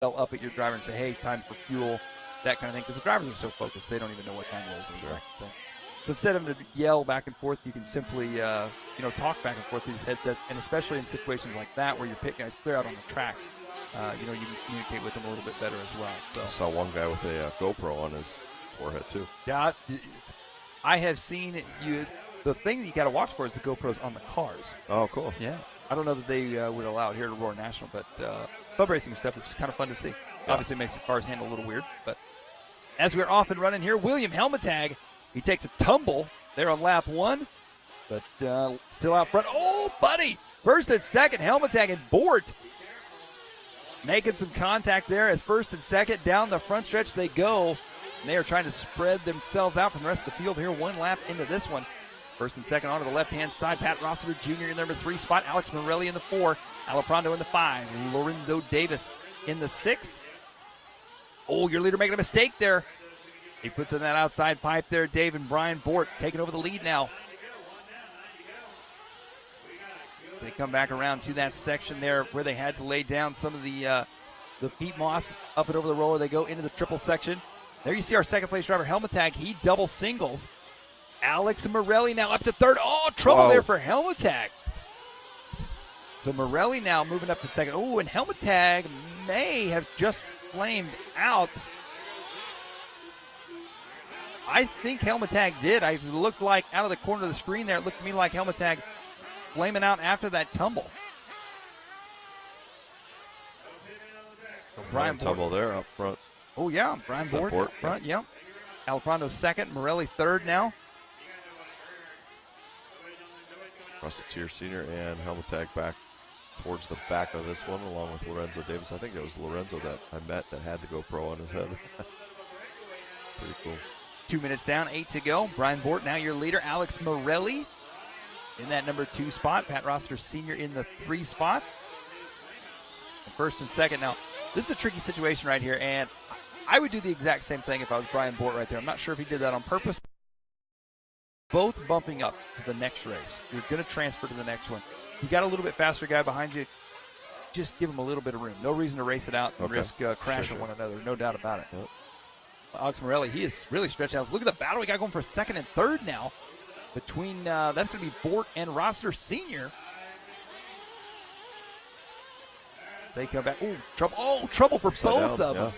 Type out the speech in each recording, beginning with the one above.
yell up at your driver and say, hey, time for fuel, that kind of thing, because the drivers are so focused, they don't even know what time it is. So instead of them to yell back and forth, you can simply, talk back and forth through these headsets, and especially in situations like that where your pit guys clear out on the track, you can communicate with them a little bit better as well. So. I saw one guy with a GoPro on his forehead, too. Yeah, I have seen you. The thing that you got to watch for is the GoPros on the cars. Oh, cool. Yeah. I don't know that they would allow it here at Aurora National, but club racing stuff is kind of fun to see. Yeah. Obviously, it makes the cars handle a little weird, but as we're off and running here, William Helmetag, he takes a tumble there on lap 1, but still out front. Oh, buddy! First and second, Helmetag and Bohrt making some contact there as first and second down the front stretch they go. And they are trying to spread themselves out from the rest of the field here. One lap into this one. First and second onto the left-hand side. Pat Rossiter Jr. in the number 3 spot. Alex Merelli in the 4. Aliprando in the 5. Lorenzo Davis in the 6. Oh, your leader making a mistake there. He puts in that outside pipe there. Dave and Bryan Bohrt taking over the lead now. They come back around to that section there where they had to lay down some of the peat moss up and over the roller. They go into the triple section. There you see our second place driver, Helmetag. He double singles. Alex and Merelli now up to third. Oh, trouble there for Helmetag. So Merelli now moving up to second. Oh, and Helmetag may have just flamed out. I think Helmetag did. I looked like out of the corner of the screen there, it looked to me like Helmetag flaming out after that tumble. So Bryan tumble there up front. Oh, yeah. Bryan Bohrt up front, yep. Aliprando second. Merelli third now. Rossiter Sr. and Helmetag back towards the back of this one, along with Lorenzo Davis. I think it was Lorenzo that I met that had the GoPro on his head. Pretty cool. 2 minutes down, 8 to go. Bryan Bohrt now your leader. Alex Merelli in that number 2 spot. Pat Rossiter Sr. in the 3 spot. And first and second. Now, this is a tricky situation right here, and I would do the exact same thing if I was Bryan Bohrt right there. I'm not sure if he did that on purpose. Both bumping up to the next race. You're going to transfer to the next one. You got a little bit faster guy behind you. Just give him a little bit of room. No reason to race it out and risk crashing one another. No doubt about it. Yep. Alex Merelli, he is really stretched out. Look at the battle we got going for second and third now. Between, that's going to be Bohrt and Rossiter Sr. They come back. Ooh, trouble. Oh, trouble for both of them.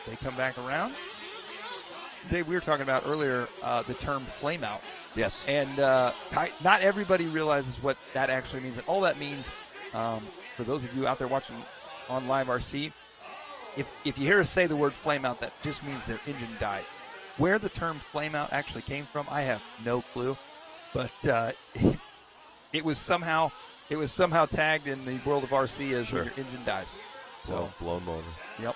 They come back around. Dave, we were talking about earlier the term flame out. Yes. And not everybody realizes what that actually means. And all that means, for those of you out there watching on LiveRC, if you hear us say the word flame out, that just means their engine died. Where the term flame out actually came from, I have no clue. But it was somehow tagged in the world of RC as when your engine dies. So blown motor. Yep.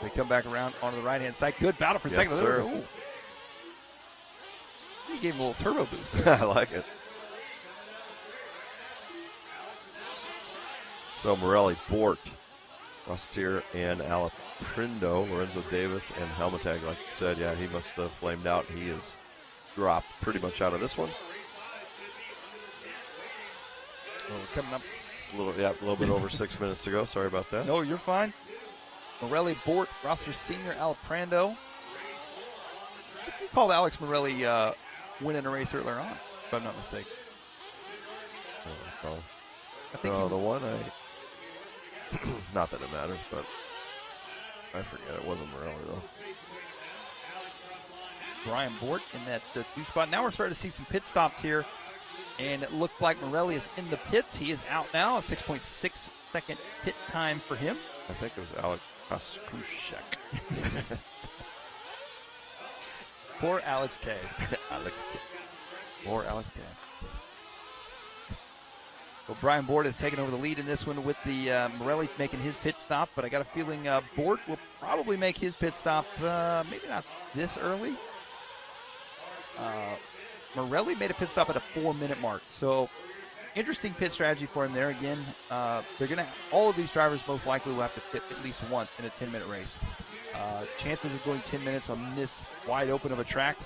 They come back around onto the right-hand side. Good battle for second. Sir. Ooh. He gave him a little turbo boost there. I like it. So Merelli, Bohrt, Rossiter, and Aliprando, Lorenzo Davis, and Helmetag, like you said, yeah, he must have flamed out. He is dropped pretty much out of this one. Coming up. A little bit over 6 minutes to go. Sorry about that. No, you're fine. Merelli, Bohrt, Rossiter Sr., Aliprando. You called Alex Merelli winning a race earlier on, if I'm not mistaken. I think the one not that it matters, but I forget. It wasn't Merelli, though. Bryan Bohrt in that 2 spot. Now we're starting to see some pit stops here, and it looked like Merelli is in the pits. He is out now. A 6.6 second pit time for him. I think it was Alex Kushek. Poor Alex K. Alex K. Poor Alex K. Well, Bryan Bohrt has taken over the lead in this one with the Merelli making his pit stop, but I got a feeling Bohrt will probably make his pit stop maybe not this early. Merelli made a pit stop at a 4-minute mark, so interesting pit strategy for him there. Again, they're gonna all of these drivers most likely will have to pit at least once in a 10-minute race. Chances of going 10 minutes on this wide open of a track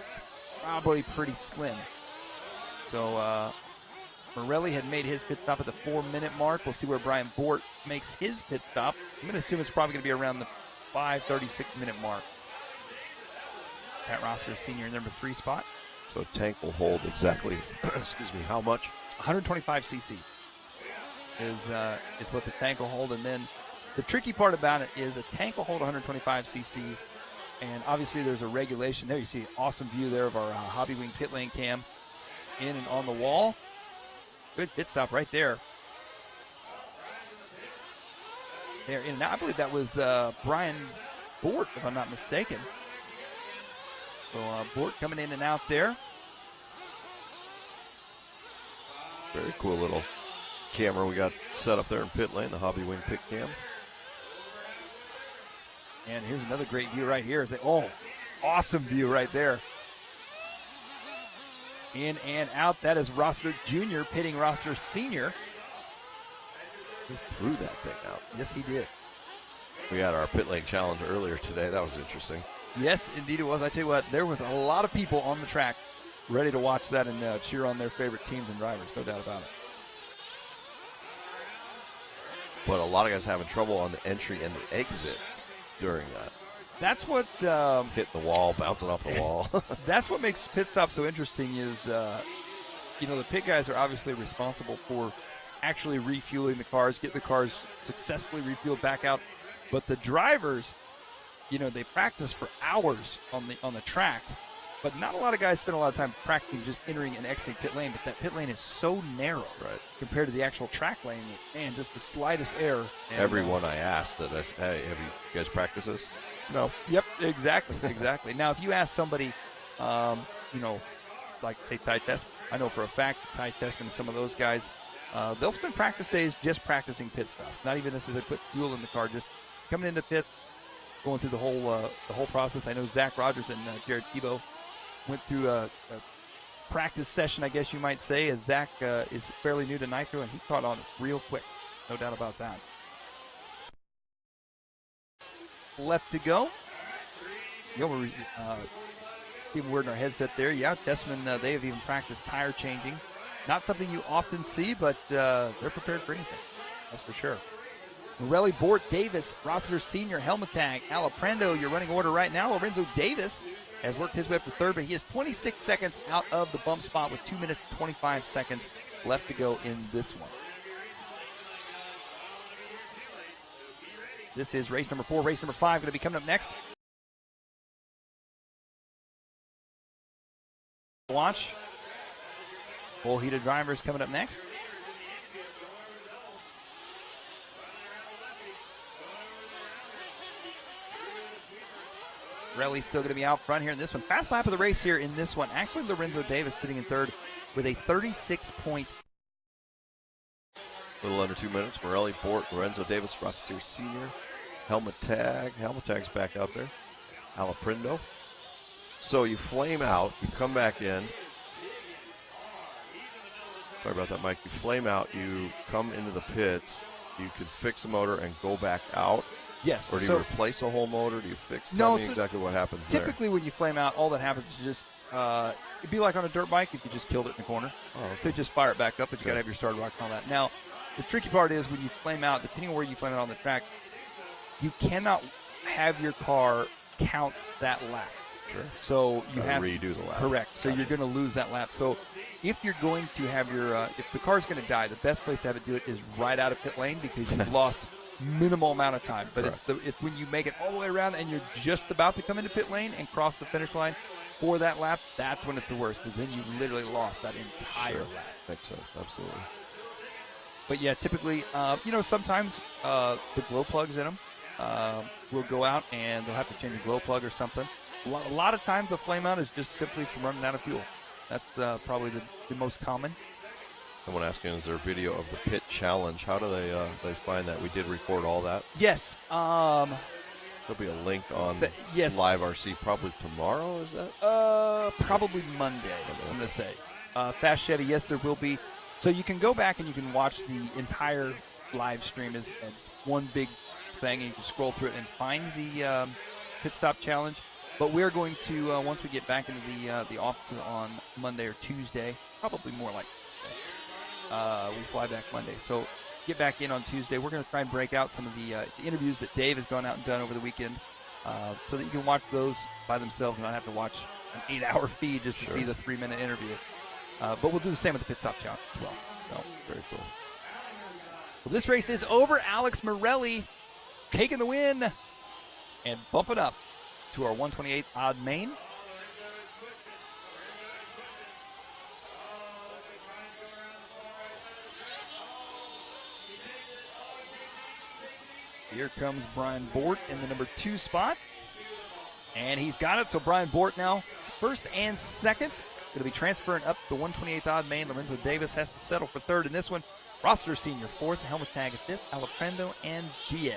probably pretty slim. So Merelli had made his pit stop at the 4-minute mark. We'll see where Bryan Bohrt makes his pit stop. I'm going to assume it's probably going to be around the 5:36-minute mark. Pat Rossiter Sr. in number 3 spot. So tank will hold exactly, excuse me, how much? 125 cc is what the tank will hold. And then the tricky part about it is a tank will hold 125 cc's. And obviously there's a regulation there. You see an awesome view there of our Hobby Wing pit lane cam in and on the wall. Good pit stop right there. There in and out. I believe that was Bryan Bohrt, if I'm not mistaken. So Bohrt coming in and out there. Very cool little camera we got set up there in pit lane, the Hobby Wing pit cam. And here's another great view right here. Awesome view right there. In and out. That is Rossiter Jr. pitting Rossiter Sr. He threw that thing out. Yes, he did. We had our pit lane challenge earlier today. That was interesting. Yes, indeed it was. I tell you what, there was a lot of people on the track ready to watch that and cheer on their favorite teams and drivers, no doubt about it. But a lot of guys having trouble on the entry and the exit during that. That's what hitting the wall, bouncing off the wall. That's what makes pit stop so interesting is, the pit guys are obviously responsible for actually refueling the cars, get the cars successfully refueled back out. But the drivers, they practice for hours on the track. But not a lot of guys spend a lot of time practicing just entering and exiting pit lane. But that pit lane is so narrow, right, compared to the actual track lane, and just the slightest error. Everyone I asked that, hey, have you guys practiced this? No. Yep, exactly. Now, if you ask somebody, like say Ty Tessman, I know for a fact Ty Tessman and some of those guys, they'll spend practice days just practicing pit stops. Not even necessarily put fuel in the car, just coming into pit, going through the whole process. I know Zach Rogers and Jared Tebow went through a practice session, I guess you might say, as Zach is fairly new to Nitro, and he caught on real quick. No doubt about that. Left to go. We're keeping word in our headset there. Yeah, Tessman, they have even practiced tire changing. Not something you often see, but they're prepared for anything. That's for sure. Merelli, Bohrt, Davis, Rossiter Sr, Helmetag, Aliprando, your running order right now. Lorenzo Davis has worked his way up to third, but he is 26 seconds out of the bump spot with 2 minutes, 25 seconds left to go in this one. This is race number 4. Race number 5 going to be coming up next. Watch. Full heated drivers coming up next. Merelli's still going to be out front here in this one. Fast lap of the race here in this one. Actually, Lorenzo Davis sitting in third with a 36 point. A little under 2 minutes. Merelli, Bohrt, Lorenzo Davis, Rossiter Sr, Helmetag. Helmetag's back out there. Aliprando. So you flame out. You come back in. Sorry about that, Mike. You flame out. You come into the pits. You can fix the motor and go back out. Yes. Or do you replace a whole motor? Do you fix? Tell me exactly what happens typically, when you flame out, all that happens is just, it'd be like on a dirt bike if you just killed it in the corner. Oh, okay. So just fire it back up, but you got to have your starter rock and all that. Now, the tricky part is when you flame out, depending on where you flame out on the track, you cannot have your car count that lap. Sure. So you have to redo the lap. Correct. So you're going to lose that lap. So if you're going to have your, if the car's going to die, the best place to have it do it is right out of pit lane because you've lost minimal amount of time. But it's when you make it all the way around and you're just about to come into pit lane and cross the finish line for that lap, that's when it's the worst because then you literally lost that entire lap. Makes sense. Absolutely. But yeah, typically, sometimes the glow plugs in them will go out and they'll have to change a glow plug or something. A lot of times the flame out is just simply from running out of fuel. That's probably the most common. Someone asking, is there a video of the pit challenge? How do they find that? We did record all that. Yes. There'll be a link on LiveRC probably tomorrow, is that? Probably Monday, I'm going to say. Fast Chevy, yes, there will be. So you can go back and you can watch the entire live stream as one big thing, and you can scroll through it and find the pit stop challenge. But we're going to, once we get back into the office on Monday or Tuesday, probably more like We fly back Monday. So get back in on Tuesday. We're going to try and break out some of the interviews that Dave has gone out and done over the weekend so that you can watch those by themselves and not have to watch an 8-hour feed just to see the 3-minute interview. But we'll do the same with the Pit Stop Challenge as well. So, very cool. Well, this race is over. Alex Merelli taking the win and bumping up to our 128 odd main. Here comes Bryan Bohrt in the number 2 spot. And he's got it. So Bryan Bohrt now first and second. Going to be transferring up the 128th odd main. Lorenzo Davis has to settle for third in this one. Rossiter Sr. fourth. Helmetag at fifth. Aliprando and Diaz.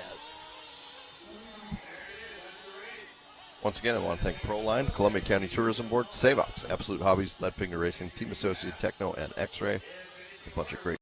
Once again, I want to thank Proline, Columbia County Tourism Board, Savox, Absolute Hobbies, Lead Finger Racing, Team Associated Techno, and X-Ray. A bunch of great